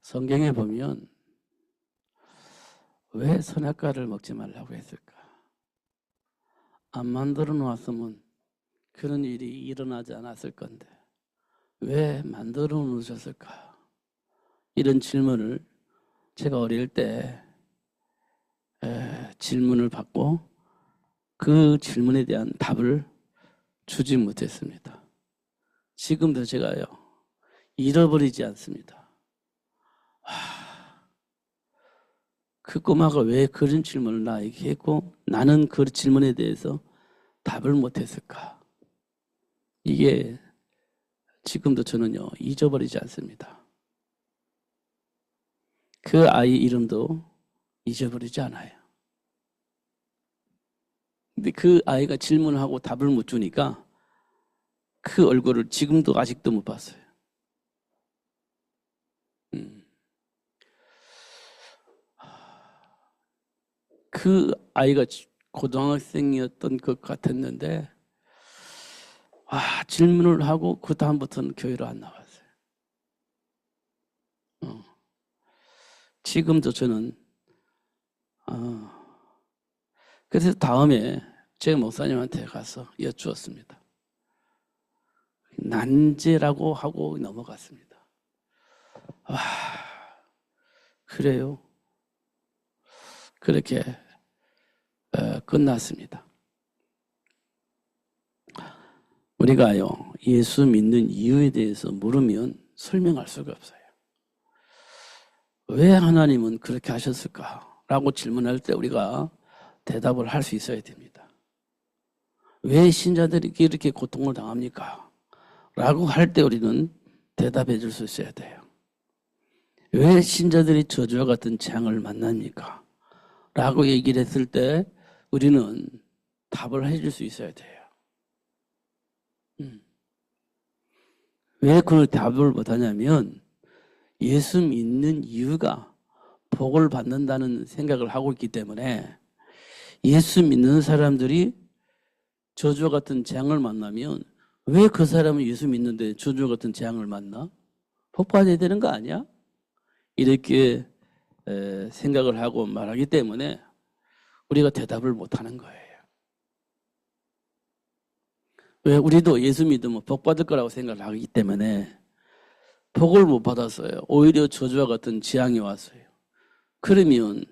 성경에 보면 왜 선악과를 먹지 말라고 했을까? 안 만들어 놓았으면 그런 일이 일어나지 않았을 건데 왜 만들어 놓으셨을까? 이런 질문을 제가 어릴 때 질문을 받고 그 질문에 대한 답을 주지 못했습니다. 지금도 제가요 잃어버리지 않습니다. 그 꼬마가 왜 그런 질문을 나에게 했고 나는 그 질문에 대해서 답을 못했을까? 이게 지금도 저는요 잊어버리지 않습니다. 그 아이 이름도 잊어버리지 않아요. 근데 그 아이가 질문을 하고 답을 못 주니까 그 얼굴을 지금도 아직도 못 봤어요. 그 아이가 고등학생이었던 것 같았는데 질문을 하고 그 다음부터는 교회로 안 나왔어요. 지금도 저는 그래서 다음에 제 목사님한테 가서 여쭈었습니다. 난제라고 하고 넘어갔습니다. 그래요? 그렇게 끝났습니다. 우리가요 예수 믿는 이유에 대해서 물으면 설명할 수가 없어요. 왜 하나님은 그렇게 하셨을까? 라고 질문할 때 우리가 대답을 할 수 있어야 됩니다. 왜 신자들이 이렇게 고통을 당합니까? 라고 할 때 우리는 대답해 줄 수 있어야 돼요. 왜 신자들이 저주와 같은 재앙을 만납니까? 라고 얘기를 했을 때 우리는 답을 해줄 수 있어야 돼요. 왜 그 답을 못하냐면 예수 믿는 이유가 복을 받는다는 생각을 하고 있기 때문에 예수 믿는 사람들이 저주와 같은 재앙을 만나면 왜 그 사람은 예수 믿는데 저주와 같은 재앙을 만나? 복 받아야 되는 거 아니야? 이렇게 생각을 하고 말하기 때문에 우리가 대답을 못하는 거예요. 왜? 우리도 예수 믿으면 복 받을 거라고 생각을 하기 때문에 복을 못 받았어요. 오히려 저주와 같은 재앙이 왔어요. 그러면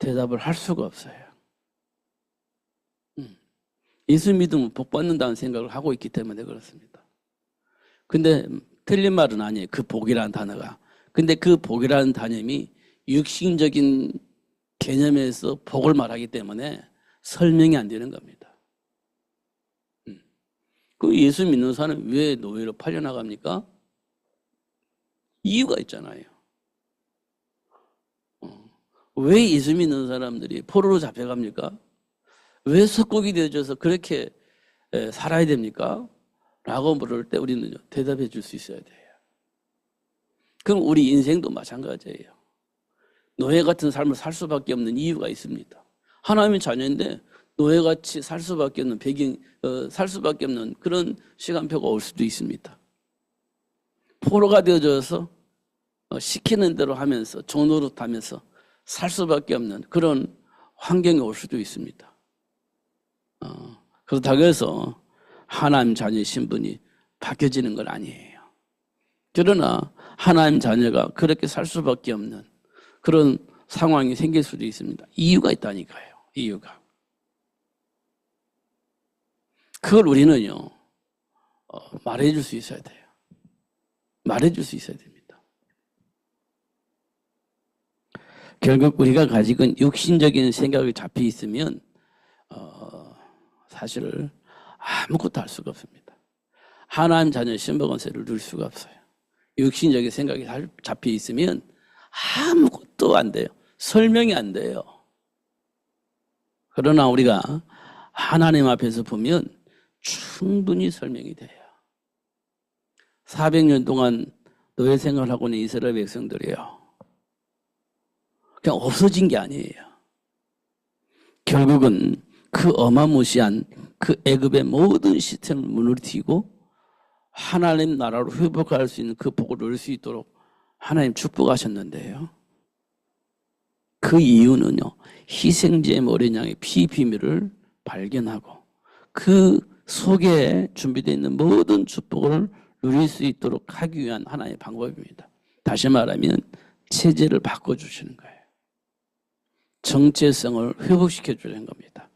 대답을 할 수가 없어요. 예수 믿으면 복 받는다는 생각을 하고 있기 때문에 그렇습니다. 근데 틀린 말은 아니에요. 그 복이라는 단어가. 근데 그 복이라는 단념이 육신적인 개념에서 복을 말하기 때문에 설명이 안 되는 겁니다. 그 예수 믿는 사람은 왜 노예로 팔려나갑니까? 이유가 있잖아요. 왜 예수 믿는 사람들이 포로로 잡혀갑니까? 왜 석국이 되어져서 그렇게 살아야 됩니까? 라고 물을 때 우리는 대답해 줄 수 있어야 돼요. 그럼 우리 인생도 마찬가지예요. 노예 같은 삶을 살 수밖에 없는 이유가 있습니다. 하나님의 자녀인데 노예같이 살 수밖에 없는 살 수밖에 없는 그런 시간표가 올 수도 있습니다. 포로가 되어져서 시키는 대로 하면서 종노릇하면서 살 수밖에 없는 그런 환경이 올 수도 있습니다. 그렇다고 해서 하나님 자녀의 신분이 바뀌어지는 건 아니에요. 그러나 하나님 자녀가 그렇게 살 수밖에 없는 그런 상황이 생길 수도 있습니다. 이유가 있다니까요. 이유가. 그걸 우리는요 말해줄 수 있어야 돼요. 말해줄 수 있어야 됩니다. 결국 우리가 가지고 육신적인 생각이 잡혀 있으면 사실 아무것도 할 수가 없습니다. 하나님 자녀의 신분권세를 누릴 수가 없어요. 육신적인 생각이 잡혀 있으면 아무것도 안 돼요. 설명이 안 돼요. 그러나 우리가 하나님 앞에서 보면 충분히 설명이 돼요. 400년 동안 노예 생활을 하고 있는 이스라엘 백성들이요. 그냥 없어진 게 아니에요. 결국은 그 어마무시한 그 애굽의 모든 시스템을 무너뜨리고 하나님 나라로 회복할 수 있는 그 복을 누릴 수 있도록 하나님 축복하셨는데요. 그 이유는요, 희생제물 어린 양의 피 비밀을 발견하고 그 속에 준비되어 있는 모든 축복을 누릴 수 있도록 하기 위한 하나의 방법입니다. 다시 말하면 체질을 바꿔주시는 거예요. 정체성을 회복시켜 주는 겁니다.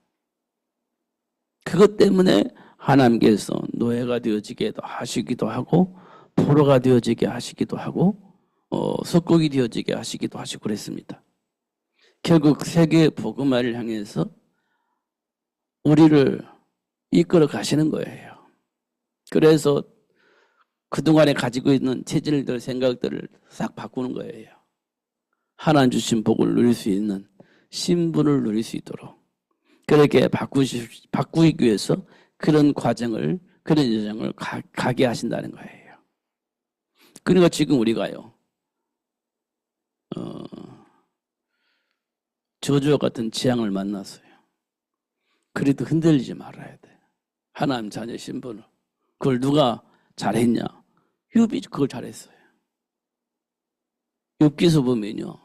그것 때문에 하나님께서 노예가 되어지게 하시기도 하고 포로가 되어지게 하시기도 하고 석국이 되어지게 하시기도 하시고 그랬습니다. 결국 세계 복음화를 향해서 우리를 이끌어 가시는 거예요. 그래서 그동안에 가지고 있는 체질들, 생각들을 싹 바꾸는 거예요. 하나님 주신 복을 누릴 수 있는 신분을 누릴 수 있도록 그렇게 바꾸기 위해서 그런 과정을, 그런 여정을 가게 하신다는 거예요. 그러니까 지금 우리가요, 저주와 같은 재앙을 만났어요. 그래도 흔들리지 말아야 돼. 하나님 자녀 신분을. 그걸 누가 잘했냐? 욥이 그걸 잘했어요. 욥기서 보면요,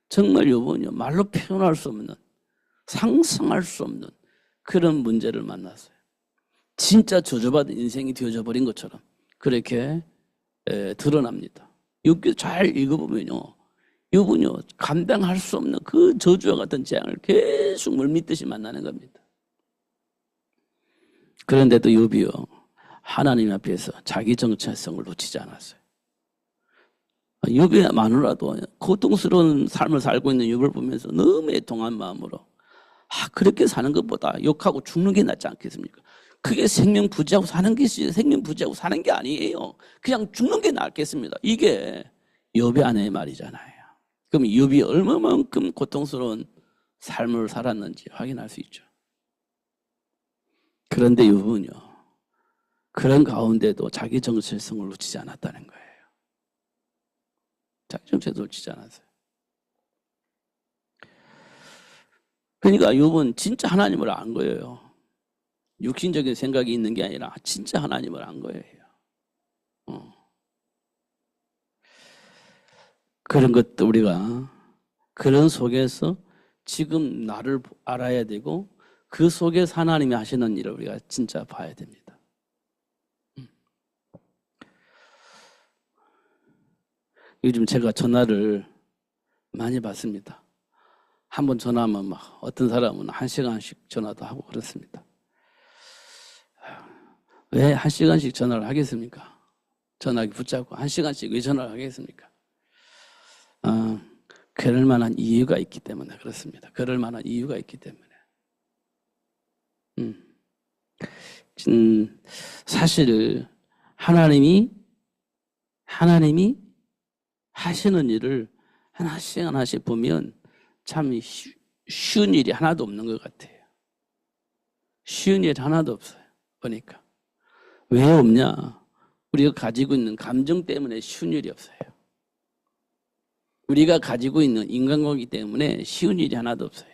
정말 욥은요, 말로 표현할 수 없는, 상상할 수 없는 그런 문제를 만났어요. 진짜 저주받은 인생이 되어져 버린 것처럼 그렇게 드러납니다. 욥기 잘 읽어보면요, 욥은요, 감당할 수 없는 그 저주와 같은 재앙을 계속 물밀듯이 만나는 겁니다. 그런데도 욥이요, 하나님 앞에서 자기 정체성을 놓치지 않았어요. 욥이 마누라도 고통스러운 삶을 살고 있는 욥을 보면서 너무 애통한 마음으로 그렇게 사는 것보다 욕하고 죽는 게 낫지 않겠습니까? 그게 생명 부지하고 사는 것이 생명 부지하고 사는 게 아니에요. 그냥 죽는 게 낫겠습니다. 이게 욥의 아내의 말이잖아요. 그럼 욥이 얼마만큼 고통스러운 삶을 살았는지 확인할 수 있죠. 그런데 욥은요, 그런 가운데도 자기 정체성을 놓치지 않았다는 거예요. 자기 정체성을 놓치지 않았어요. 그러니까 욥은 진짜 하나님을 안 거예요. 육신적인 생각이 있는 게 아니라 진짜 하나님을 안 거예요. 그런 것도 우리가 그런 속에서 지금 나를 알아야 되고 그 속에서 하나님이 하시는 일을 우리가 진짜 봐야 됩니다. 요즘 제가 전화를 많이 받습니다. 한번 전화하면 막 어떤 사람은 1시간씩 전화도 하고 그렇습니다. 왜 1시간씩 전화를 하겠습니까? 전화기 붙잡고 1시간씩 왜 전화를 하겠습니까? 그럴 만한 이유가 있기 때문에 그렇습니다. 그럴 만한 이유가 있기 때문에. 사실 하나님이 하시는 일을 하나씩 하나씩 보면 참 쉬운 일이 하나도 없는 것 같아요. 쉬운 일 하나도 없어요. 보니까. 왜 없냐? 우리가 가지고 있는 감정 때문에 쉬운 일이 없어요. 우리가 가지고 있는 인간관계 때문에 쉬운 일이 하나도 없어요.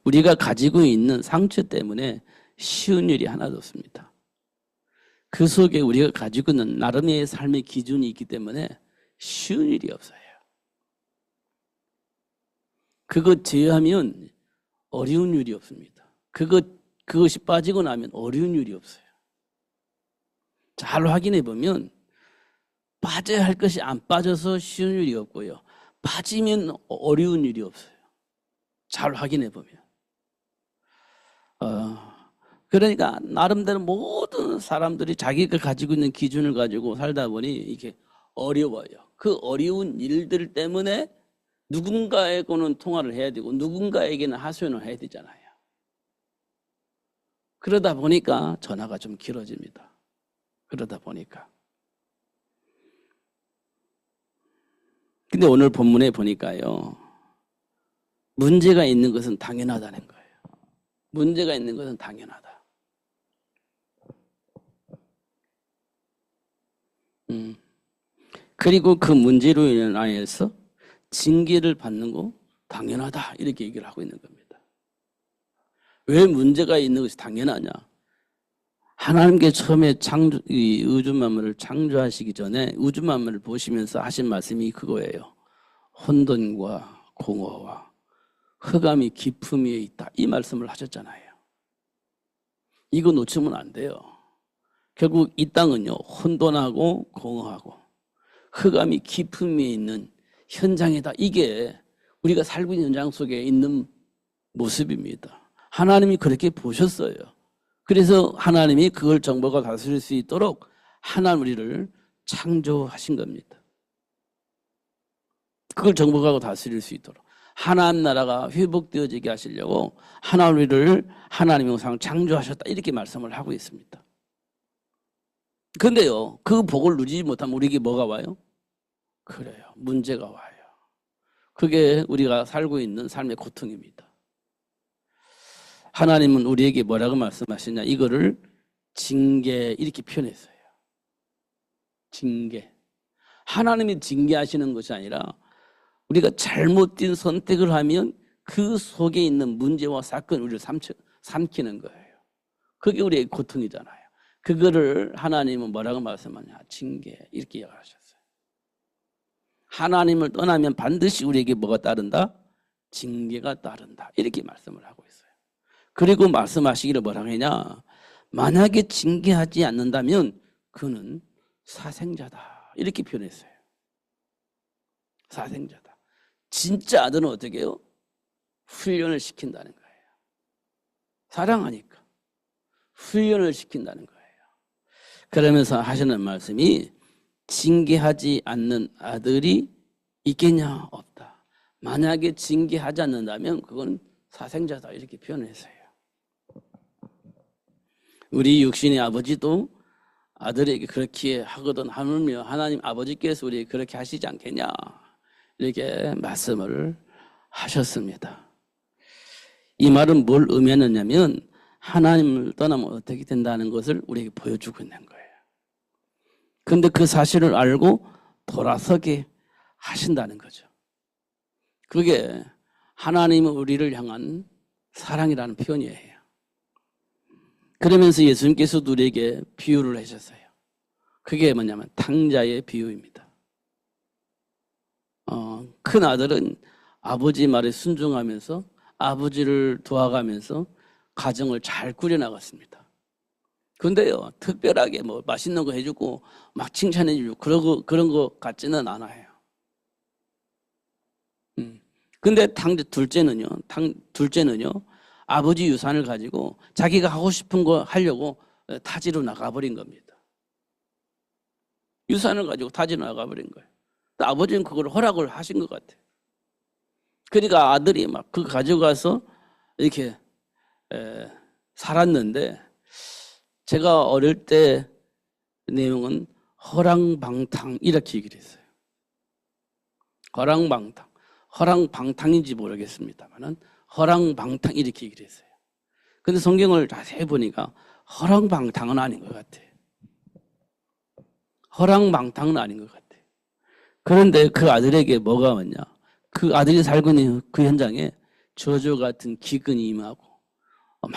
우리가 가지고 있는 상처 때문에 쉬운 일이 하나도 없습니다. 그 속에 우리가 가지고 있는 나름의 삶의 기준이 있기 때문에 쉬운 일이 없어요. 그것 제외하면 어려운 일이 없습니다. 그것이 빠지고 나면 어려운 일이 없어요. 잘 확인해 보면 빠져야 할 것이 안 빠져서 쉬운 일이 없고요. 빠지면 어려운 일이 없어요. 잘 확인해 보면. 그러니까 나름대로 모든 사람들이 자기가 가지고 있는 기준을 가지고 살다 보니 이게 어려워요. 그 어려운 일들 때문에 누군가에게는 통화를 해야 되고 누군가에게는 하소연을 해야 되잖아요. 그러다 보니까 전화가 좀 길어집니다. 그러다 보니까. 근데 오늘 본문에 보니까요, 문제가 있는 것은 당연하다는 거예요. 문제가 있는 것은 당연하다. 그리고 그 문제로 인하여서 징계를 받는 거 당연하다. 이렇게 얘기를 하고 있는 겁니다. 왜 문제가 있는 것이 당연하냐? 하나님께 처음에 이 우주 만물을 창조하시기 전에 우주 만물을 보시면서 하신 말씀이 그거예요. 혼돈과 공허와 흑암이 깊음 위에 있다. 이 말씀을 하셨잖아요. 이거 놓치면 안 돼요. 결국 이 땅은요, 혼돈하고 공허하고 흑암이 깊음 위에 있는 현장이다. 이게 우리가 살고 있는 현장 속에 있는 모습입니다. 하나님이 그렇게 보셨어요. 그래서 하나님이 그걸 정복하고 다스릴 수 있도록 하나님 우리를 창조하신 겁니다. 그걸 정복하고 다스릴 수 있도록 하나님 나라가 회복되어지게 하시려고 하나님 우리를 하나님의 형상을 창조하셨다. 이렇게 말씀을 하고 있습니다. 그런데요, 그 복을 누리지 못하면 우리에게 뭐가 와요? 그래요. 문제가 와요. 그게 우리가 살고 있는 삶의 고통입니다. 하나님은 우리에게 뭐라고 말씀하시냐? 이거를 징계 이렇게 표현했어요. 징계. 하나님이 징계하시는 것이 아니라 우리가 잘못된 선택을 하면 그 속에 있는 문제와 사건을 우리를 삼키는 거예요. 그게 우리의 고통이잖아요. 그거를 하나님은 뭐라고 말씀하냐? 징계 이렇게 이야기하셨어요. 하나님을 떠나면 반드시 우리에게 뭐가 따른다? 징계가 따른다. 이렇게 말씀을 하고 있어요. 그리고 말씀하시기를 뭐라고 하냐? 만약에 징계하지 않는다면 그는 사생자다. 이렇게 표현했어요. 사생자다. 진짜 아들은 어떻게 해요? 훈련을 시킨다는 거예요. 사랑하니까 훈련을 시킨다는 거예요. 그러면서 하시는 말씀이 징계하지 않는 아들이 있겠냐? 없다. 만약에 징계하지 않는다면 그건 사생자다. 이렇게 표현했어요. 우리 육신의 아버지도 아들에게 그렇게 하거든 하물며 하나님 아버지께서 우리에게 그렇게 하시지 않겠냐? 이렇게 말씀을 하셨습니다. 이 말은 뭘 의미하느냐면 하나님을 떠나면 어떻게 된다는 것을 우리에게 보여주고 있는 거예요. 그런데 그 사실을 알고 돌아서게 하신다는 거죠. 그게 하나님은 우리를 향한 사랑이라는 표현이에요. 그러면서 예수님께서도 우리에게 비유를 하셨어요. 그게 뭐냐면 탕자의 비유입니다. 큰 아들은 아버지 말에 순종하면서 아버지를 도와가면서 가정을 잘 꾸려나갔습니다. 그런데요, 특별하게 뭐 맛있는 거 해주고 막 칭찬해주고 그런 거 같지는 않아요. 근데 둘째는요, 아버지 유산을 가지고 자기가 하고 싶은 거 하려고 타지로 나가버린 겁니다. 유산을 가지고 타지로 나가버린 거예요. 아버지는 그걸 허락을 하신 것 같아요. 그러니까 아들이 막 그거 가져가서 이렇게 살았는데 제가 어릴 때 내용은 허랑방탕 이렇게 얘기를 했어요. 허랑방탕인지 모르겠습니다만은 허랑방탕 이렇게 얘기를 했어요. 근데 성경을 자세히 보니까 허랑방탕은 아닌 것 같아요. 허랑방탕은 아닌 것 같아요. 그런데 그 아들에게 뭐가 왔냐? 그 아들이 살고 있는 그 현장에 저주 같은 기근이 임하고 막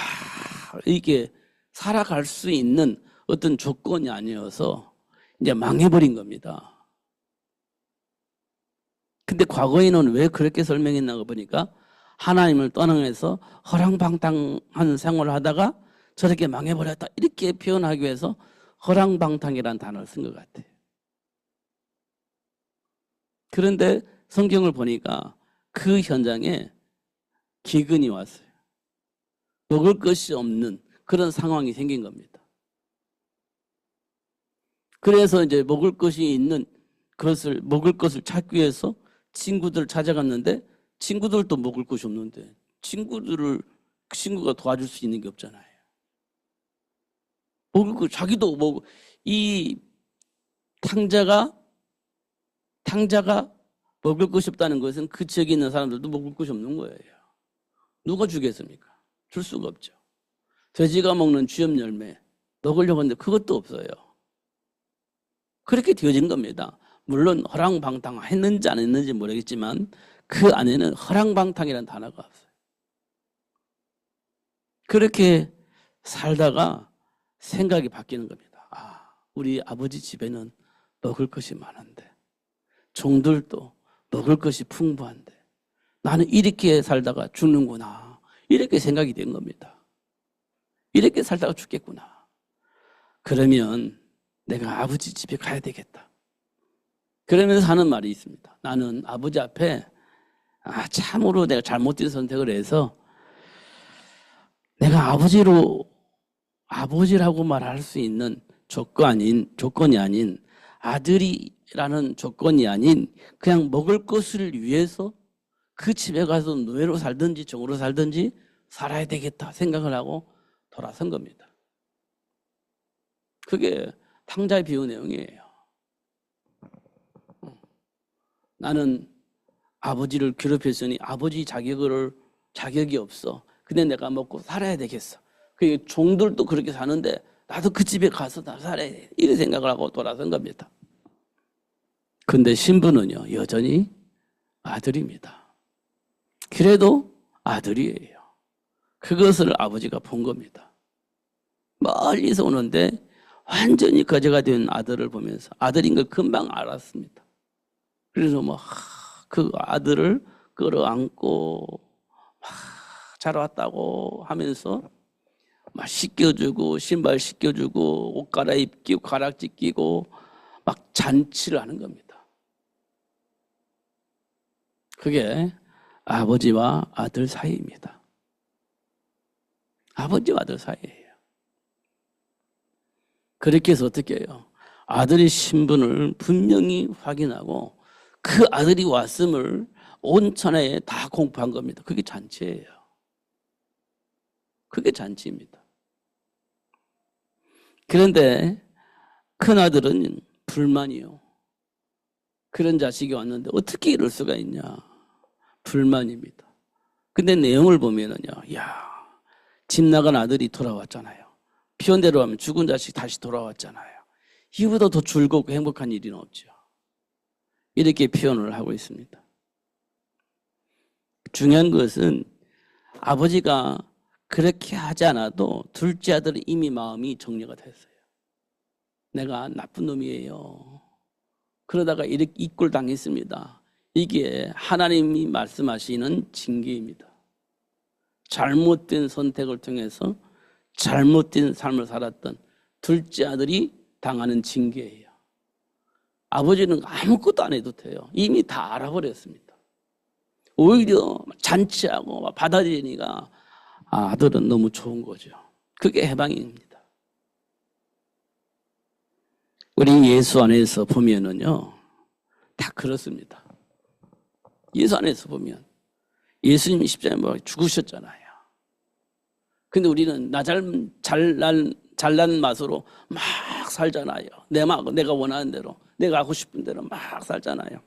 이게 살아갈 수 있는 어떤 조건이 아니어서 이제 망해버린 겁니다. 근데 과거에는 왜 그렇게 설명했나 보니까 하나님을 떠나서 허랑방탕한 생활을 하다가 저렇게 망해버렸다 이렇게 표현하기 위해서 허랑방탕이라는 단어를 쓴 것 같아요. 그런데 성경을 보니까 그 현장에 기근이 왔어요. 먹을 것이 없는 그런 상황이 생긴 겁니다. 그래서 이제 먹을 것을 찾기 위해서 친구들을 찾아갔는데 친구들도 먹을 것이 없는데 친구가 도와줄 수 있는 게 없잖아요. 먹을 거 자기도 이 탕자가 먹을 것이 없다는 것은 그 지역에 있는 사람들도 먹을 것이 없는 거예요. 누가 주겠습니까? 줄 수가 없죠. 돼지가 먹는 쥐염 열매 먹으려고 하는데 그것도 없어요. 그렇게 되어진 겁니다. 물론 허랑방탕했는지 안 했는지 모르겠지만 그 안에는 허랑방탕이라는 단어가 없어요. 그렇게 살다가 생각이 바뀌는 겁니다. 아, 우리 아버지 집에는 먹을 것이 많은데, 종들도 먹을 것이 풍부한데, 나는 이렇게 살다가 죽는구나. 이렇게 생각이 된 겁니다. 이렇게 살다가 죽겠구나. 그러면 내가 아버지 집에 가야 되겠다. 그러면서 하는 말이 있습니다. 나는 아버지 앞에 참으로 내가 잘못된 선택을 해서 내가 아버지라고 말할 수 있는 조건이 아닌 아들이라는 조건이 아닌 그냥 먹을 것을 위해서 그 집에 가서 노예로 살든지 종으로 살든지 살아야 되겠다 생각을 하고 돌아선 겁니다. 그게 탕자의 비유 내용이에요. 나는 아버지를 괴롭혔으니 아버지 자격이 없어. 근데 내가 먹고 살아야 되겠어. 그 종들도 그렇게 사는데 나도 그 집에 가서 나 살아야 돼. 이런 생각을 하고 돌아선 겁니다. 근데 신부는요, 여전히 아들입니다. 그래도 아들이에요. 그것을 아버지가 본 겁니다. 멀리서 오는데 완전히 거제가 된 아들을 보면서 아들인 걸 금방 알았습니다. 그래서 그 아들을 끌어안고 잘 왔다고 하면서 막 씻겨주고 신발 씻겨주고 옷 갈아입히고 가락지 끼고 막 잔치를 하는 겁니다. 그게 아버지와 아들 사이입니다. 아버지와 아들 사이예요. 그렇게 해서 어떻게 해요? 아들의 신분을 분명히 확인하고 그 아들이 왔음을 온 천하에 다 공포한 겁니다. 그게 잔치예요. 그게 잔치입니다. 그런데 큰아들은 불만이요. 그런 자식이 왔는데 어떻게 이럴 수가 있냐. 불만입니다. 근데 내용을 보면은요, 집 나간 아들이 돌아왔잖아요. 표현대로 하면 죽은 자식 다시 돌아왔잖아요. 이보다 더 즐겁고 행복한 일은 없죠. 이렇게 표현을 하고 있습니다. 중요한 것은 아버지가 그렇게 하지 않아도 둘째 아들은 이미 마음이 정리가 됐어요. 내가 나쁜 놈이에요. 그러다가 이렇게 이꼴 당했습니다. 이게 하나님이 말씀하시는 징계입니다. 잘못된 선택을 통해서 잘못된 삶을 살았던 둘째 아들이 당하는 징계예요. 아버지는 아무것도 안 해도 돼요. 이미 다 알아버렸습니다. 오히려 잔치하고 받아들이니까 아들은 너무 좋은 거죠. 그게 해방입니다. 우리 예수 안에서 보면은요, 다 그렇습니다. 예수 안에서 보면 예수님이 십자가에 죽으셨잖아요. 근데 우리는 잘난 맛으로 막 살잖아요. 내가 원하는 대로, 내가 하고 싶은 대로 막 살잖아요.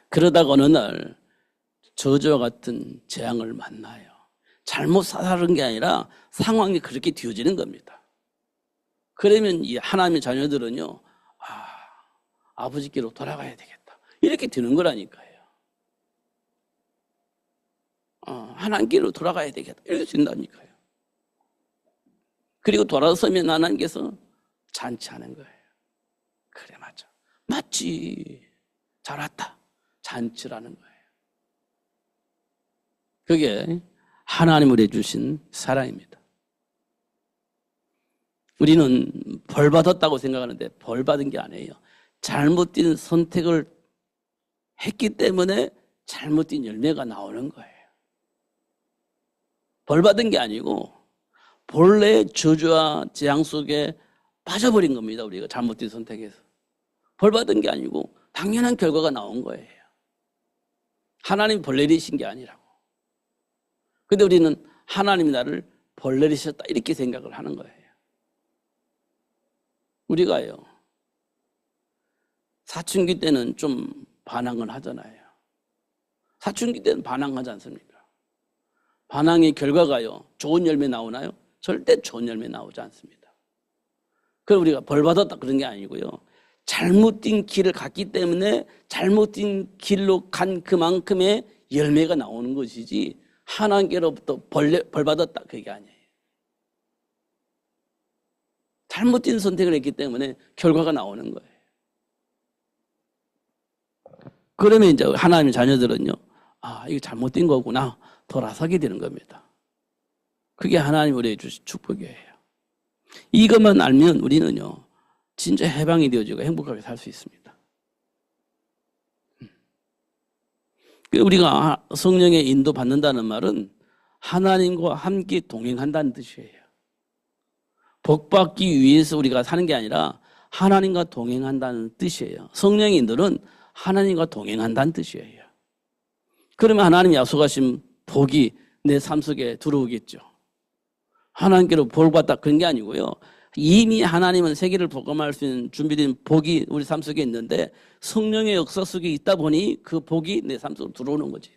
그러다가 어느 날 저주와 같은 재앙을 만나요. 잘못 사는 게 아니라 상황이 그렇게 뒤어지는 겁니다. 그러면 이 하나님의 자녀들은요, 아버지께로 돌아가야 되겠다. 이렇게 되는 거라니까요. 하나님께로 돌아가야 되겠다. 이렇게 된다니까요. 그리고 돌아서면 하나님께서 잔치하는 거예요. 그래, 맞아. 맞지. 잘 왔다. 잔치라는 거예요. 그게 하나님을 해주신 사랑입니다. 우리는 벌 받았다고 생각하는데 벌 받은 게 아니에요. 잘못된 선택을 했기 때문에 잘못된 열매가 나오는 거예요. 벌 받은 게 아니고 본래의 저주와 재앙 속에 빠져버린 겁니다. 우리가 잘못된 선택해서. 벌 받은 게 아니고 당연한 결과가 나온 거예요. 하나님이 벌 내리신 게 아니라고. 근데 우리는 하나님이 나를 벌 내리셨다 이렇게 생각을 하는 거예요. 우리가요, 사춘기 때는 좀 반항을 하잖아요. 사춘기 때는 반항하지 않습니까? 반항의 결과가요, 좋은 열매 나오나요? 절대 좋은 열매 나오지 않습니다. 그럼 우리가 벌 받았다 그런 게 아니고요, 잘못된 길을 갔기 때문에 잘못된 길로 간 그만큼의 열매가 나오는 것이지 하나님께로부터 벌 받았다 그게 아니에요. 잘못된 선택을 했기 때문에 결과가 나오는 거예요. 그러면 이제 하나님의 자녀들은요, 아, 이거 잘못된 거구나. 돌아서게 되는 겁니다. 그게 하나님 우리에게 주신 축복이에요. 이것만 알면 우리는요, 진짜 해방이 되어지고 행복하게 살 수 있습니다. 우리가 성령의 인도 받는다는 말은 하나님과 함께 동행한다는 뜻이에요. 복 받기 위해서 우리가 사는 게 아니라 하나님과 동행한다는 뜻이에요. 성령의 인도는 하나님과 동행한다는 뜻이에요. 그러면 하나님이 약속하신 복이 내 삶 속에 들어오겠죠. 하나님께로 복 받다 그런 게 아니고요. 이미 하나님은 세계를 복음할 수 있는 준비된 복이 우리 삶 속에 있는데 성령의 역사 속에 있다 보니 그 복이 내 삶 속으로 들어오는 거지.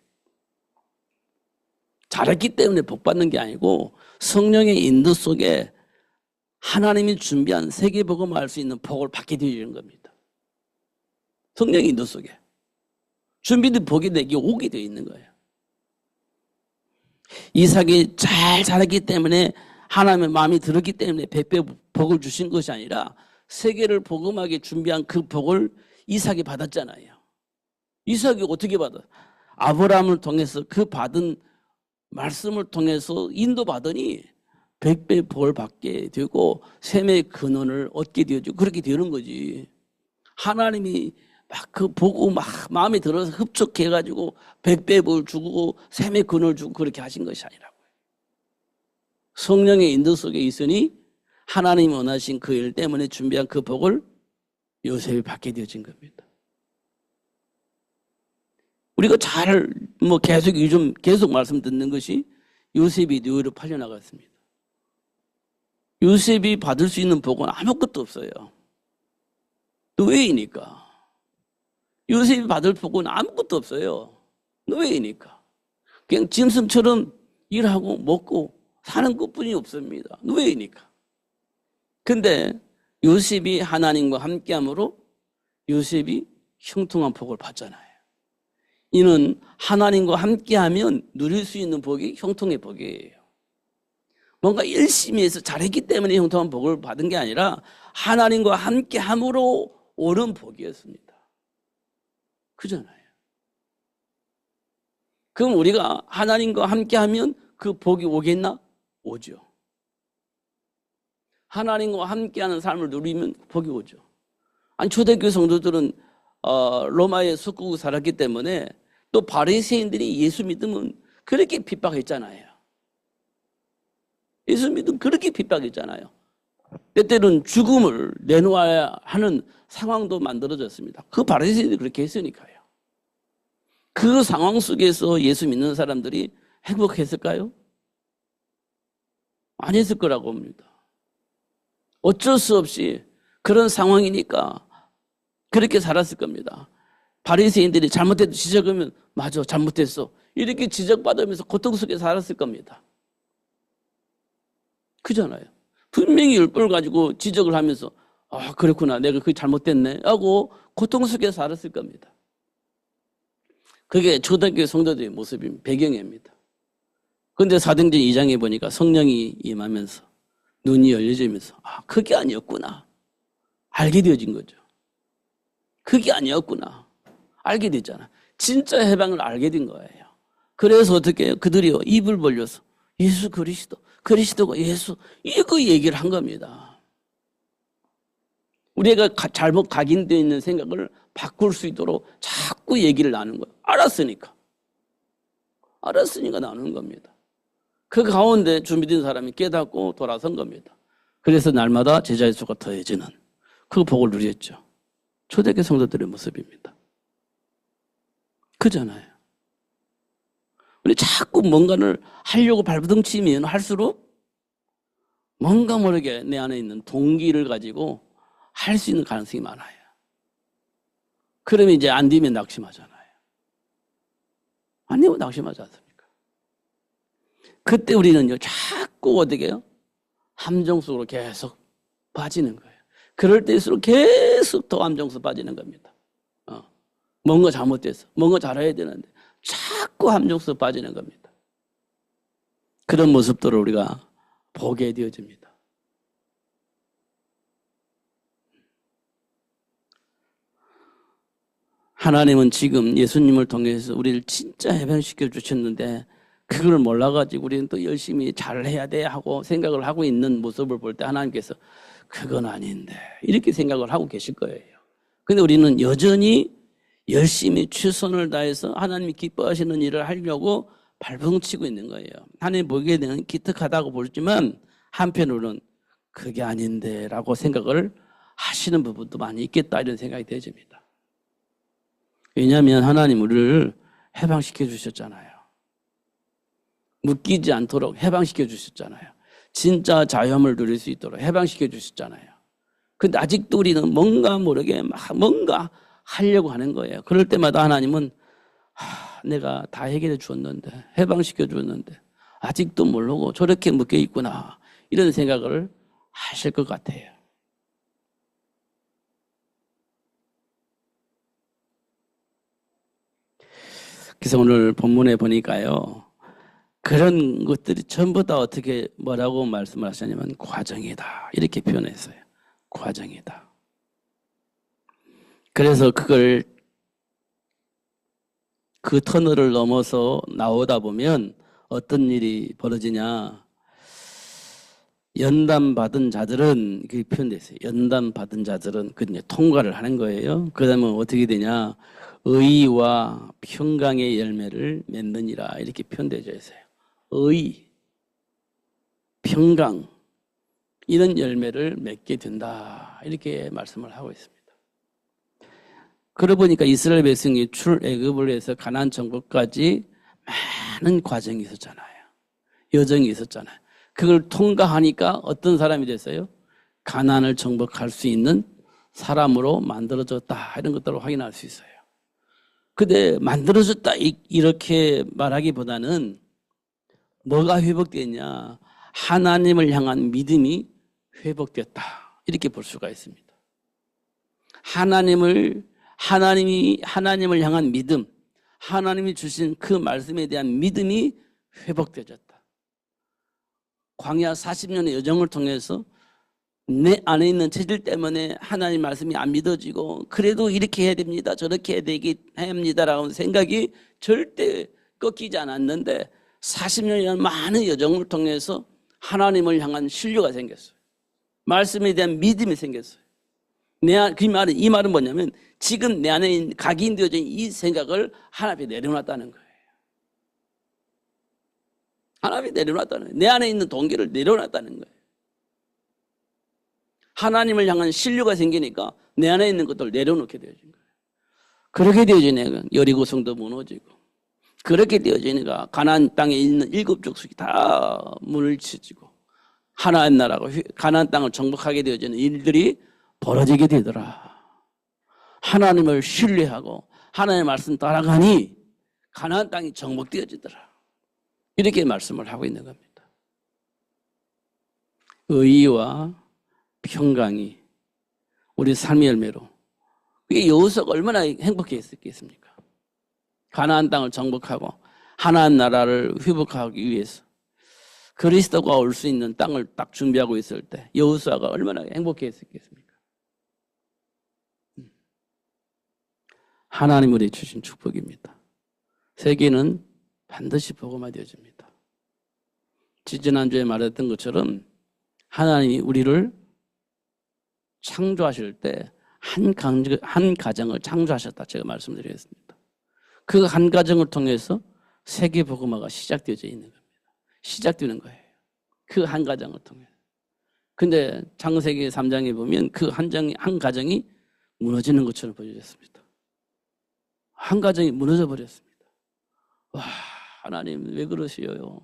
잘했기 때문에 복 받는 게 아니고 성령의 인도 속에 하나님이 준비한 세계 복음할 수 있는 복을 받게 되는 겁니다. 성령의 인도 속에 준비된 복이 내게 오게 되어 있는 거예요. 이삭이 잘 자랐기 때문에 하나님의 마음이 들었기 때문에 백배 복을 주신 것이 아니라 세계를 복음하게 준비한 그 복을 이삭이 받았잖아요. 이삭이 어떻게 받아? 아브라함을 통해서 그 받은 말씀을 통해서 인도받으니 백배 복을 받게 되고 셈의 근원을 얻게 되어지고 그렇게 되는 거지. 하나님이 막 그 보고 막 마음에 들어서 흡족해가지고 백배 복을 주고 셈의 근원을 주고 그렇게 하신 것이 아니라고요. 성령의 인도 속에 있으니 하나님이 원하신 그 일 때문에 준비한 그 복을 요셉이 받게 되어진 겁니다. 우리가 계속 말씀 듣는 것이 요셉이 뉴욕으로 팔려나갔습니다. 요셉이 받을 수 있는 복은 아무것도 없어요. 노예이니까. 요셉이 받을 복은 아무것도 없어요. 노예이니까. 그냥 짐승처럼 일하고 먹고 사는 것뿐이 없습니다. 노예이니까. 근데 요셉이 하나님과 함께함으로 요셉이 형통한 복을 받잖아요. 이는 하나님과 함께하면 누릴 수 있는 복이 형통의 복이에요. 뭔가 열심히 해서 잘했기 때문에 형통한 복을 받은 게 아니라 하나님과 함께함으로 오는 복이었습니다. 그잖아요. 그럼 우리가 하나님과 함께하면 그 복이 오겠나? 오죠. 하나님과 함께하는 삶을 누리면 복이 오죠. 아니 초대교회 성도들은 로마의 속국에 살았기 때문에 또 바리새인들이 예수 믿으면 그렇게 핍박했잖아요. 예수 믿으면 그렇게 핍박했잖아요. 때때로는 죽음을 내놓아야 하는 상황도 만들어졌습니다. 그 바리새인들이 그렇게 했으니까요. 그 상황 속에서 예수 믿는 사람들이 행복했을까요? 안 했을 거라고 봅니다. 어쩔 수 없이 그런 상황이니까 그렇게 살았을 겁니다. 바리새인들이 잘못해도 지적하면 맞아 잘못했어 이렇게 지적받으면서 고통 속에 살았을 겁니다. 그잖아요. 분명히 율법을 가지고 지적을 하면서 아 그렇구나 내가 그게 잘못됐네 하고 고통 속에 살았을 겁니다. 그게 초대교회 성도들의 모습입니다. 배경입니다. 그런데 사도행전 2장에 보니까 성령이 임하면서 눈이 열려지면서 아 그게 아니었구나 알게 되어진 거죠. 그게 아니었구나 알게 됐잖아. 진짜 해방을 알게 된 거예요. 그래서 어떻게 해요? 그들이 입을 벌려서 예수 그리스도가 예수 이거 얘기를 한 겁니다. 우리가 잘못 각인되어 있는 생각을 바꿀 수 있도록 자꾸 얘기를 나누는 거예요. 알았으니까 나누는 겁니다. 그 가운데 준비된 사람이 깨닫고 돌아선 겁니다. 그래서 날마다 제자의 수가 더해지는 그 복을 누렸죠. 초대교회 성도들의 모습입니다. 그잖아요. 우리 자꾸 뭔가를 하려고 발버둥치면 할수록 뭔가 모르게 내 안에 있는 동기를 가지고 할 수 있는 가능성이 많아요. 그러면 이제 안 되면 낙심하잖아요. 안 되면 낙심하지 않습니까? 그때 우리는요, 자꾸 어떻게 해요? 함정 속으로 계속 빠지는 거예요. 그럴 때일수록 계속 더 함정 속으로 빠지는 겁니다. 뭔가 잘못돼서, 뭔가 잘해야 되는데, 자꾸 함정 속으로 빠지는 겁니다. 그런 모습들을 우리가 보게 되어집니다. 하나님은 지금 예수님을 통해서 우리를 진짜 해방시켜 주셨는데 그걸 몰라가지고 우리는 또 열심히 잘해야 돼 하고 생각을 하고 있는 모습을 볼 때 하나님께서 그건 아닌데 이렇게 생각을 하고 계실 거예요. 근데 우리는 여전히 열심히 최선을 다해서 하나님이 기뻐하시는 일을 하려고 발버둥치고 있는 거예요. 하나님 보기에는 기특하다고 보지만 한편으로는 그게 아닌데 라고 생각을 하시는 부분도 많이 있겠다 이런 생각이 되집니다. 왜냐하면 하나님 우리를 해방시켜 주셨잖아요. 묶이지 않도록 해방시켜 주셨잖아요. 진짜 자유함을 누릴 수 있도록 해방시켜 주셨잖아요. 근데 아직도 우리는 뭔가 모르게 막 뭔가 하려고 하는 거예요. 그럴 때마다 하나님은 내가 다 해결해 주었는데 해방시켜 주었는데 아직도 모르고 저렇게 묶여 있구나 이런 생각을 하실 것 같아요. 그래서 오늘 본문에 보니까요. 그런 것들이 전부 다 어떻게 뭐라고 말씀을 하셨냐면 과정이다 이렇게 표현했어요. 과정이다. 그래서 그걸 그 터널을 넘어서 나오다 보면 어떤 일이 벌어지냐. 연단받은 자들은 그게 표현됐어요. 연단받은 자들은 그 이제 통과를 하는 거예요. 그러면 어떻게 되냐. 의와 평강의 열매를 맺느니라 이렇게 표현되어 있어요. 의, 평강 이런 열매를 맺게 된다 이렇게 말씀을 하고 있습니다. 그러고 보니까 이스라엘 백성이 출애굽을 해서 가나안 정복까지 많은 과정이 있었잖아요. 여정이 있었잖아요. 그걸 통과하니까 어떤 사람이 됐어요? 가나안을 정복할 수 있는 사람으로 만들어졌다 이런 것들을 확인할 수 있어요. 근데 만들어졌다 이렇게 말하기보다는 뭐가 회복됐냐? 하나님을 향한 믿음이 회복됐다 이렇게 볼 수가 있습니다. 하나님을 향한 믿음, 하나님이 주신 그 말씀에 대한 믿음이 회복되었다. 광야 40년의 여정을 통해서 내 안에 있는 체질 때문에 하나님 말씀이 안 믿어지고 그래도 이렇게 해야 됩니다. 저렇게 해야 되기 합니다라는 생각이 절대 꺾이지 않았는데 40년이라는 많은 여정을 통해서 하나님을 향한 신뢰가 생겼어요. 말씀에 대한 믿음이 생겼어요. 이 말은 뭐냐면 지금 내 안에 각인되어진 이 생각을 하나님께 내려놨다는 거예요. 하나님이 내려놨다는 거예요. 내 안에 있는 동기를 내려놨다는 거예요. 하나님을 향한 신뢰가 생기니까 내 안에 있는 것들을 내려놓게 되어진 거예요. 그렇게 되어지니까 여리고성도 무너지고 그렇게 되어지니까 가나안 땅에 있는 7족속이 다 문을 치지고 하나님 나라가 가나안 땅을 정복하게 되어지는 일들이 벌어지게 되더라. 하나님을 신뢰하고 하나님의 말씀 따라가니 가나안 땅이 정복되어지더라. 이렇게 말씀을 하고 있는 겁니다. 의와 평강이 우리 삶의 열매로 이게 여호수아가 얼마나 행복했겠습니까? 가나안 땅을 정복하고 하나님 나라를 회복하기 위해서 그리스도가 올 수 있는 땅을 딱 준비하고 있을 때 여호수아가 얼마나 행복했겠습니까? 하나님 우리 주신 축복입니다. 세계는 반드시 복음화되어집니다. 지지난주에 말했던 것처럼 하나님이 우리를 창조하실 때 한 가정을 창조하셨다 제가 말씀드리겠습니다. 그 한 가정을 통해서 세계 복음화가 시작되어져 있는 겁니다. 시작되는 거예요. 그 한 가정을 통해서. 근데 창세기 3장에 보면 그 한 가정이 무너지는 것처럼 보여졌습니다. 한 가정이 무너져 버렸습니다. 와, 하나님 왜 그러시어요?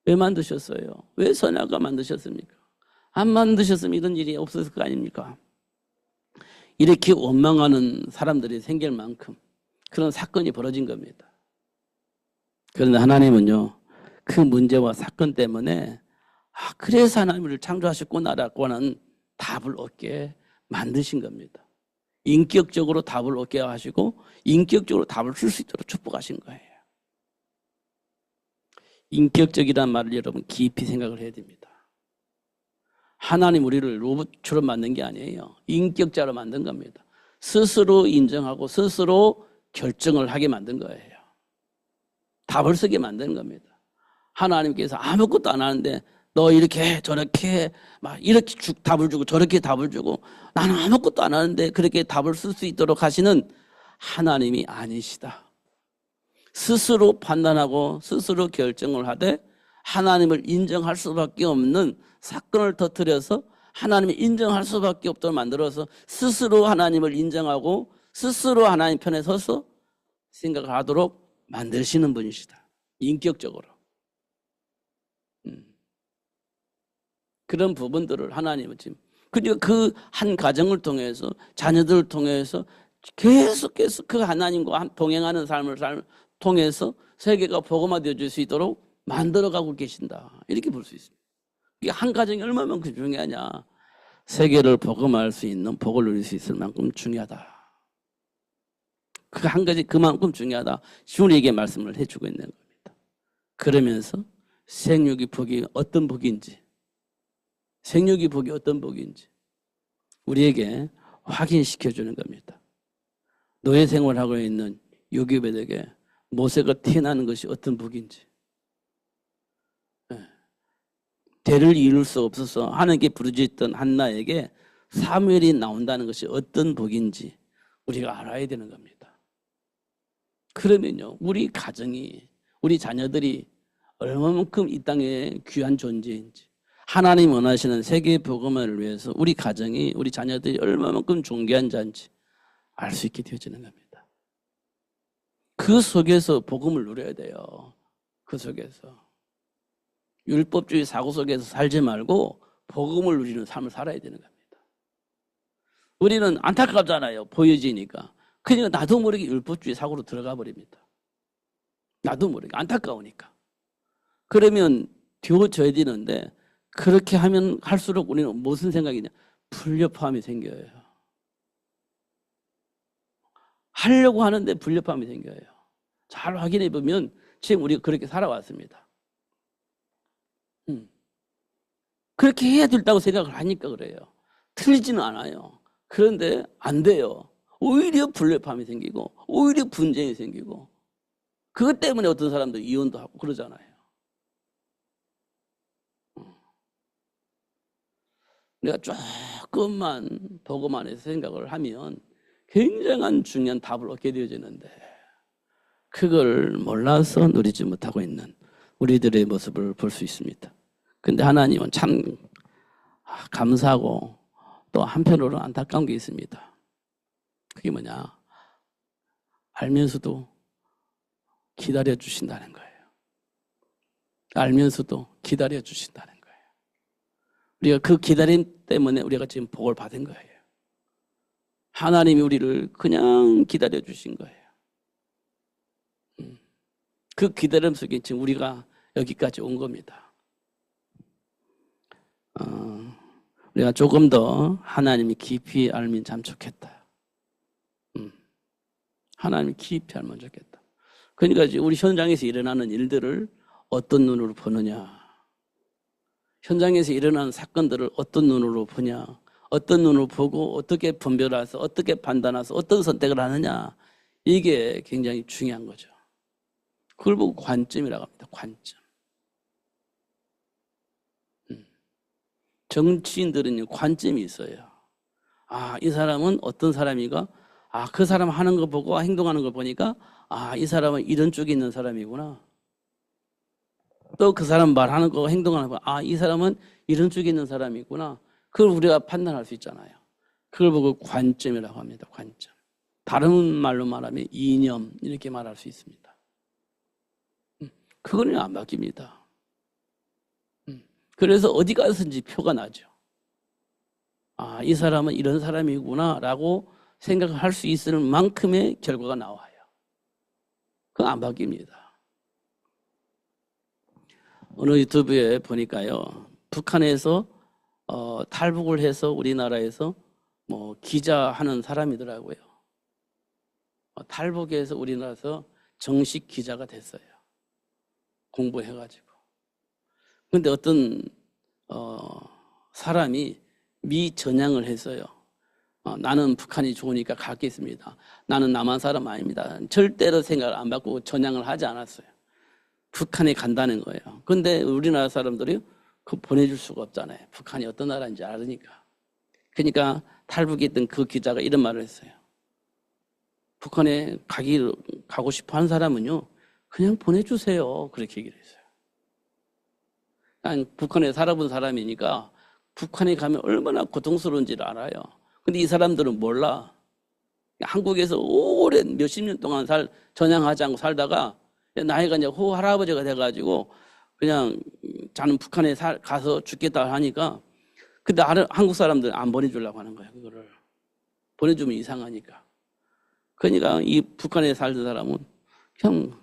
왜 만드셨어요? 왜 선악과 만드셨습니까? 안 만드셨으면 이런 일이 없었을 거 아닙니까? 이렇게 원망하는 사람들이 생길 만큼 그런 사건이 벌어진 겁니다. 그런데 하나님은요, 그 문제와 사건 때문에 그래서 하나님을 창조하셨구나라고 하는 답을 얻게 만드신 겁니다. 인격적으로 답을 얻게 하시고 인격적으로 답을 쓸 수 있도록 축복하신 거예요. 인격적이라는 말을 여러분 깊이 생각을 해야 됩니다. 하나님 우리를 로봇처럼 만든 게 아니에요. 인격자로 만든 겁니다. 스스로 인정하고 스스로 결정을 하게 만든 거예요. 답을 쓰게 만드는 겁니다. 하나님께서 아무것도 안 하는데 너 이렇게 해, 저렇게 해, 막 이렇게 답을 주고 저렇게 답을 주고 나는 아무것도 안 하는데 그렇게 답을 쓸 수 있도록 하시는 하나님이 아니시다. 스스로 판단하고 스스로 결정을 하되 하나님을 인정할 수밖에 없는 사건을 터뜨려서 하나님을 인정할 수밖에 없도록 만들어서 스스로 하나님을 인정하고 스스로 하나님 편에 서서 생각을 하도록 만드시는 분이시다. 인격적으로. 그런 부분들을 하나님은 지금 그러니까 그 한 가정을 통해서 자녀들을 통해서 계속해서 그 하나님과 동행하는 삶을 통해서 세계가 복음화되어질 수 있도록 만들어가고 계신다. 이렇게 볼 수 있습니다. 이게 한 가정이 얼마만큼 중요하냐. 세계를 복음할 수 있는 복을 누릴 수 있을 만큼 중요하다. 그 한 가지 그만큼 중요하다. 우리에게 말씀을 해주고 있는 겁니다. 그러면서 생육이 복이 어떤 복인지 생육이 복이 어떤 복인지 우리에게 확인시켜주는 겁니다. 노예 생활하고 있는 요셉에게 모세가 태어나는 것이 어떤 복인지 대를 이룰 수 없어서 하나님께 부르짖던 한나에게 사무엘이 나온다는 것이 어떤 복인지 우리가 알아야 되는 겁니다. 그러면요 우리 가정이 우리 자녀들이 얼마만큼 이 땅에 귀한 존재인지 하나님 원하시는 세계 복음화를 위해서 우리 가정이 우리 자녀들이 얼마만큼 존귀한 자인지 알 수 있게 되어지는 겁니다. 그 속에서 복음을 누려야 돼요. 그 속에서 율법주의 사고 속에서 살지 말고 복음을 누리는 삶을 살아야 되는 겁니다. 우리는 안타깝잖아요. 보여지니까. 그러니까 나도 모르게 율법주의 사고로 들어가 버립니다. 나도 모르게 안타까우니까. 그러면 되어져야 되는데 그렇게 하면 할수록 우리는 무슨 생각이냐? 불협화음이 생겨요. 하려고 하는데 불협화음이 생겨요. 잘 확인해 보면 지금 우리가 그렇게 살아왔습니다. 그렇게 해야 된다고 생각을 하니까 그래요. 틀리지는 않아요. 그런데 안 돼요. 오히려 불협화음이 생기고 오히려 분쟁이 생기고 그것 때문에 어떤 사람들 이혼도 하고 그러잖아요. 우리가 조금만 복음 안에서 생각을 하면 굉장한 중요한 답을 얻게 되어지는데 그걸 몰라서 누리지 못하고 있는 우리들의 모습을 볼 수 있습니다. 근데 하나님은 참 감사하고 또 한편으로는 안타까운 게 있습니다. 그게 뭐냐? 알면서도 기다려 주신다는 거예요. 알면서도 기다려 주신다는 거예요. 우리가 그 기다림 때문에 우리가 지금 복을 받은 거예요. 하나님이 우리를 그냥 기다려 주신 거예요. 그 기다림 속에 지금 우리가 여기까지 온 겁니다. 우리가 조금 더 하나님이 깊이 알면 참 좋겠다. 하나님이 깊이 알면 좋겠다. 그러니까 우리 현장에서 일어나는 일들을 어떤 눈으로 보느냐. 현장에서 일어나는 사건들을 어떤 눈으로 보냐. 어떤 눈으로 보고 어떻게 분별해서 어떻게 판단해서 어떤 선택을 하느냐. 이게 굉장히 중요한 거죠. 그걸 보고 관점이라고 합니다. 관점. 정치인들은 관점이 있어요. 아, 이 사람은 어떤 사람이가 아, 그 사람 하는 거 보고 행동하는 걸 보니까 아, 이 사람은 이런 쪽에 있는 사람이구나. 또 그 사람 말하는 거 행동하는 거 아, 이 사람은 이런 쪽에 있는 사람이구나. 그걸 우리가 판단할 수 있잖아요. 그걸 보고 관점이라고 합니다. 관점. 다른 말로 말하면 이념 이렇게 말할 수 있습니다. 그거는 안 바뀝니다. 그래서 어디 가서든지 표가 나죠. 아, 이 사람은 이런 사람이구나 라고 생각을 할 수 있을 만큼의 결과가 나와요. 그건 안 바뀝니다. 어느 유튜브에 보니까요, 북한에서 탈북을 해서 우리나라에서 뭐 기자하는 사람이더라고요. 탈북해서 우리나라에서 정식 기자가 됐어요. 공부해가지고. 근데 어떤 사람이 미 전향을 했어요. 나는 북한이 좋으니까 가겠습니다. 나는 남한 사람 아닙니다. 절대로 생각을 안 바꾸고 전향을 하지 않았어요. 북한에 간다는 거예요. 근데 우리나라 사람들이 그 보내줄 수가 없잖아요. 북한이 어떤 나라인지 알으니까. 그러니까 탈북에 있던 그 기자가 이런 말을 했어요. 북한에 가고 싶어 하는 사람은요, 그냥 보내주세요. 그렇게 얘기를 했어요. 아니, 북한에 살아본 사람이니까 북한에 가면 얼마나 고통스러운지를 알아요. 근데 이 사람들은 몰라. 한국에서 오랜 몇십 년 동안 전향하지 않고 살다가 나이가 이제 할아버지가 돼가지고 그냥 자는 북한에 가서 죽겠다 하니까 근데 한국 사람들은 안 보내주려고 하는 거야. 그거를 보내주면 이상하니까. 그러니까 이 북한에 살던 사람은 그냥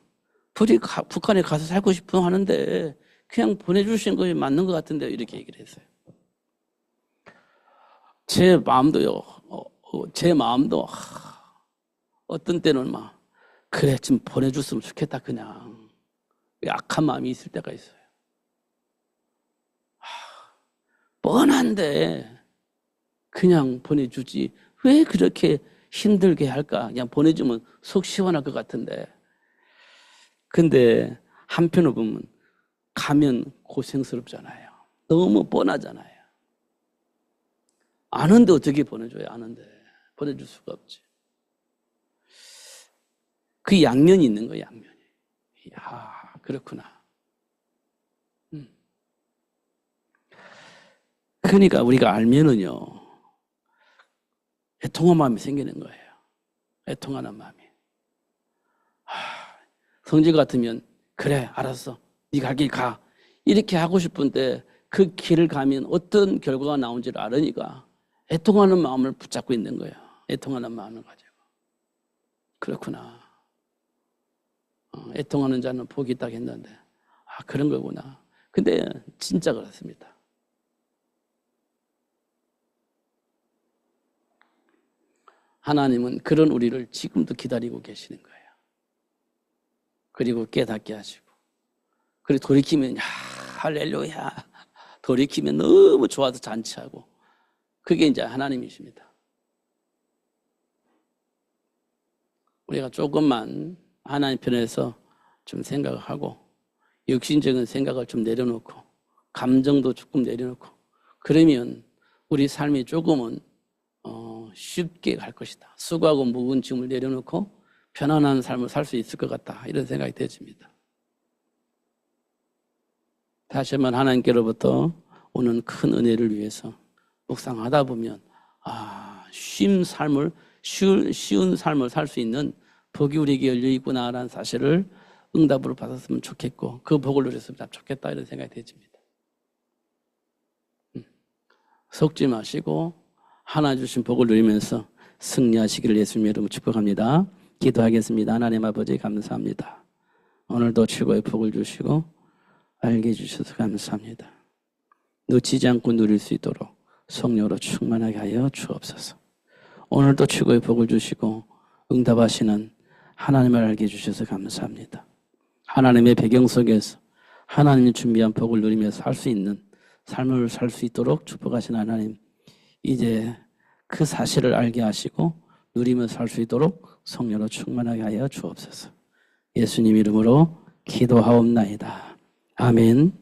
북한에 가서 살고 싶어 하는데 그냥 보내주시는 것이 맞는 것 같은데 이렇게 얘기를 했어요. 제 마음도요. 제 마음도 어떤 때는 막 그래 좀 보내줬으면 좋겠다 그냥 약한 마음이 있을 때가 있어요. 뻔한데 그냥 보내주지 왜 그렇게 힘들게 할까? 그냥 보내주면 속 시원할 것 같은데. 근데 한편으로 보면 가면 고생스럽잖아요. 너무 뻔하잖아요. 아는데 어떻게 보내줘요? 아는데 보내줄 수가 없지. 그 양면이 있는 거예요. 양면이. 야, 그렇구나. 그러니까 우리가 알면은요, 애통한 마음이 생기는 거예요. 애통하는 마음이. 성질 같으면 그래 알았어 네가 갈 길 가 이렇게 하고 싶은데 그 길을 가면 어떤 결과가 나온지를 알으니까 애통하는 마음을 붙잡고 있는 거예요. 애통하는 마음을 가지고. 그렇구나. 애통하는 자는 복이 있다고 했는데 그런 거구나. 근데 진짜 그렇습니다. 하나님은 그런 우리를 지금도 기다리고 계시는 거예요. 그리고 깨닫게 하시고 그리고 돌이키면 할렐루야 돌이키면 너무 좋아서 잔치하고 그게 이제 하나님이십니다. 우리가 조금만 하나님 편에서 좀 생각을 하고 육신적인 생각을 좀 내려놓고 감정도 조금 내려놓고 그러면 우리 삶이 조금은 쉽게 갈 것이다. 수고하고 무거운 짐을 내려놓고 편안한 삶을 살 수 있을 것 같다. 이런 생각이 되어집니다. 다시 한번 하나님께로부터 오는 큰 은혜를 위해서 묵상하다 보면 쉬운 삶을 살 수 있는 복이 우리에게 열려 있구나라는 사실을 응답으로 받았으면 좋겠고 그 복을 누렸으면 좋겠다 이런 생각이 되어집니다. 속지 마시고 하나 주신 복을 누리면서 승리하시기를 예수님의 이름으로 축복합니다. 기도하겠습니다. 하나님 아버지 감사합니다. 오늘도 최고의 복을 주시고 알게 해주셔서 감사합니다. 놓치지 않고 누릴 수 있도록 성령으로 충만하게 하여 주옵소서. 오늘도 최고의 복을 주시고 응답하시는 하나님을 알게 해주셔서 감사합니다. 하나님의 배경 속에서 하나님이 준비한 복을 누리면서 살 수 있는 삶을 살 수 있도록 축복하신 하나님, 이제 그 사실을 알게 하시고 누리며 살 수 있도록 성령으로 충만하게 하여 주옵소서. 예수님 이름으로 기도하옵나이다. 아멘.